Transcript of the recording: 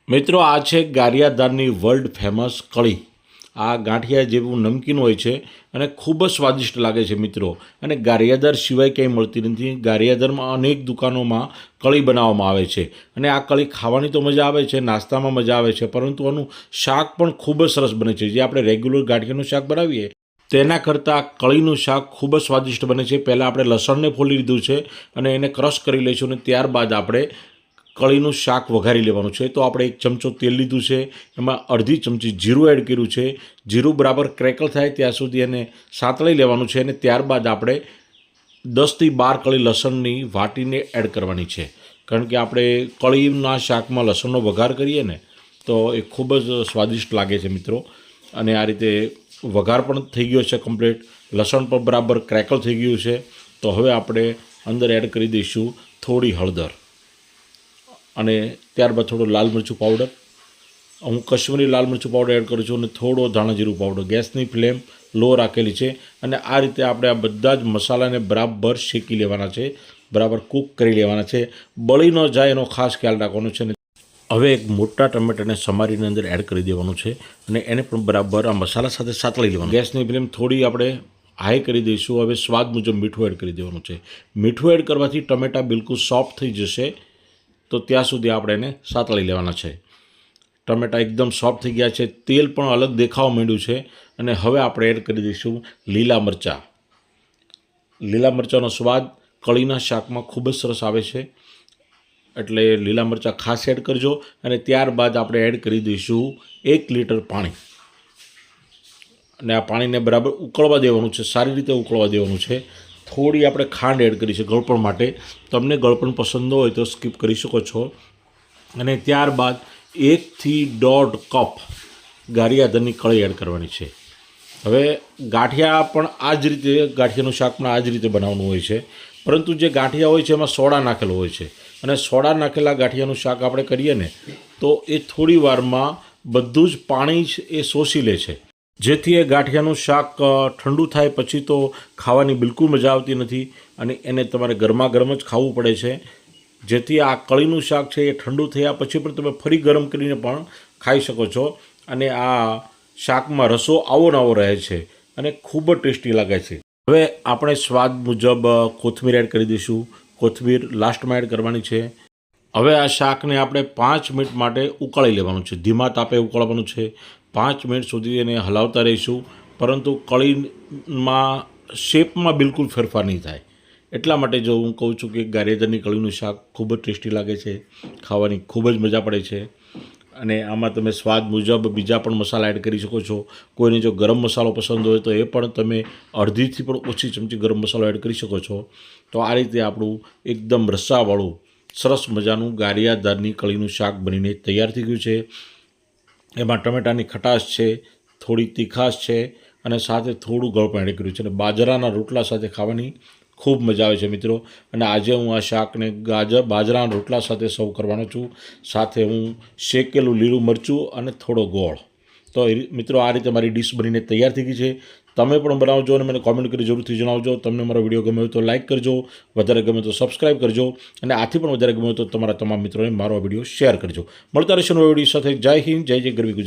મિત્રો આ છે ગારિયાધારની વર્લ્ડ ફેમસ કળી। આ ગાંઠિયા જેવું નમકીન હોય છે અને ખૂબ જ સ્વાદિષ્ટ લાગે છે મિત્રો। અને ગારિયાધાર સિવાય ક્યાંય મળતી નથી। ગારિયાધારમાં અનેક દુકાનોમાં કળી બનાવવામાં આવે છે અને આ કળી ખાવાની તો મજા આવે છે, નાસ્તામાં મજા આવે છે, પરંતુ આનું શાક પણ ખૂબ જ સરસ બને છે। જે આપણે રેગ્યુલર ગાંઠિયાનું શાક બનાવીએ તેના કરતાં કળીનું શાક ખૂબ જ સ્વાદિષ્ટ બને છે। પહેલાં આપણે લસણને ફોલી લીધું છે અને એને ક્રશ કરી લઈશું અને ત્યારબાદ આપણે કળીનું શાક વઘારી લેવાનું છે। તો આપણે 1 ચમચો તેલ લીધું છે, એમાં અડધી ચમચી જીરું એડ કર્યું છે। જીરું બરાબર ક્રેકલ થાય ત્યાં સુધી એને સાંતળી લેવાનું છે અને ત્યારબાદ આપણે 10થી 12 કળી લસણની વાટીને એડ કરવાની છે, કારણ કે આપણે કળીના શાકમાં લસણનો વઘાર કરીએ ને તો એ ખૂબ જ સ્વાદિષ્ટ લાગે છે મિત્રો। અને આ રીતે વઘાર પણ થઈ ગયો છે કમ્પ્લીટ, લસણ પણ બરાબર ક્રેકલ થઈ ગયું છે। તો હવે આપણે અંદર એડ કરી દઈશું થોડી હળદર અને ત્યારબાદ થોડો લાલ મરચું પાવડર। હું કશ્મીરી લાલ મરચું પાવડર એડ કરું છું અને થોડો ધાણા જીરું પાવડર। ગેસની ફ્લેમ લો રાખેલી છે અને આ રીતે આપણે આ બધા જ મસાલાને બરાબર શેકી લેવાના છે, બરાબર કૂક કરી લેવાના છે, બળી ન જાય એનો ખાસ ખ્યાલ રાખવાનો છે। હવે એક મોટા ટમેટાને સમારીને અંદર એડ કરી દેવાનું છે અને એને પણ બરાબર આ મસાલા સાથે સાતળી લેવાનું। ગેસની ફ્લેમ થોડી આપણે હાઈ કરી દઈશું। હવે સ્વાદ મુજબ મીઠું એડ કરી દેવાનું છે। મીઠું એડ કરવાથી ટમેટા બિલકુલ સોફ્ટ થઈ જશે, તો ત્યાં સુધી આપણે એને સાતળી લેવાના છે। ટમેટા એકદમ સોફ્ટ થઈ ગયા છે, તેલ પણ અલગ દેખાવા માંડ્યું છે અને હવે આપણે એડ કરી દઈશું લીલા મરચાં। લીલા મરચાંનો સ્વાદ કળીના શાકમાં ખૂબ જ સરસ આવે છે, એટલે લીલા મરચાં ખાસ એડ કરજો। અને ત્યારબાદ આપણે એડ કરી દઈશું 1 લીટર પાણી અને આ પાણીને બરાબર ઉકળવા દેવાનું છે, સારી રીતે ઉકળવા દેવાનું છે। થોડી આપણે ખાંડ એડ કરી છે ગળપણ માટે, તમને ગળપણ પસંદ ન હોય તો સ્કીપ કરી શકો છો। અને ત્યારબાદ 1 થી 1.5 કપ ગારિયાધારની કળી એડ કરવાની છે। હવે ગાંઠિયા પણ આ જ રીતે, ગાંઠિયાનું શાક પણ આ જ રીતે બનાવવાનું હોય છે, પરંતુ જે ગાંઠિયા હોય છે એમાં સોડા નાખેલો હોય છે અને સોડા નાખેલા ગાંઠિયાનું શાક આપણે કરીએ ને તો એ થોડી વારમાં બધું જ પાણી જ એ શોષી લે છે, જેથી એ ગાંઠિયાનું શાક ઠંડુ થાય પછી તો ખાવાની બિલકુલ મજા આવતી નથી અને એને તમારે ગરમા ગરમ જ ખાવું પડે છે। જેથી આ કળીનું શાક છે એ ઠંડુ થયા પછી પણ તમે ફરી ગરમ કરીને પણ ખાઈ શકો છો અને આ શાકમાં રસો આવો ને આવો રહે છે અને ખૂબ જ ટેસ્ટી લાગે છે। હવે આપણે સ્વાદ મુજબ કોથમીર એડ કરી દઈશું। કોથમીર લાસ્ટમાં એડ કરવાની છે। હવે આ શાકને આપણે 5 મિનિટ માટે ઉકાળી લેવાનું છે, ધીમા તાપે ઉકાળવાનું છે। 5 મિનિટ સુધી એને હલાવતા રહીશું, પરંતુ કળીમાં શેપમાં બિલકુલ ફેરફાર નહીં થાય। એટલા માટે જો હું કહું છું કે ગારિયાધારની કળીનું શાક ખૂબ જ ટેસ્ટી લાગે છે, ખાવાની ખૂબ જ મજા પડે છે। અને આમાં તમે સ્વાદ મુજબ બીજા પણ મસાલા એડ કરી શકો છો। કોઈને જો ગરમ મસાલો પસંદ હોય તો એ પણ તમે અડધીથી પણ ઓછી ચમચી ગરમ મસાલો એડ કરી શકો છો। તો આ રીતે આપણું એકદમ રસાવાળું સરસ મજાનું ગારિયાધારની કળીનું શાક બનીને તૈયાર થઈ ગયું છે। એમાં ટમેટાની ખટાશ છે, થોડી તીખાશ છે અને સાથે થોડું ગળપણ એડ કર્યું છે અને બાજરાના રોટલા સાથે ખાવાની ખૂબ મજા આવે છે મિત્રો। અને આજે હું આ શાકને બાજરાના રોટલા સાથે સર્વ કરવાનો છું, સાથે હું શેકેલું લીલું મરચું અને થોડો ગોળ। તો મિત્રો આ રીતે મારી ડીશ બનીને તૈયાર થઈ ગઈ છે। તમે પણ બનાવજો અને મને કોમેન્ટ કરી જરૂરથી જણાવજો। તમને મારો વિડીયો ગમ્યો હોય તો લાઇક કરજો, વધારે ગમે તો સબસ્ક્રાઈબ કરજો અને આથી પણ વધારે ગમ્યો તો તમારા તમામ મિત્રોને મારો વિડીયો શેર કરજો। મળતા રહેશું નવા વિડીયો સાથે। જય હિન્દ, જય જય ગરવી ગુજરાત।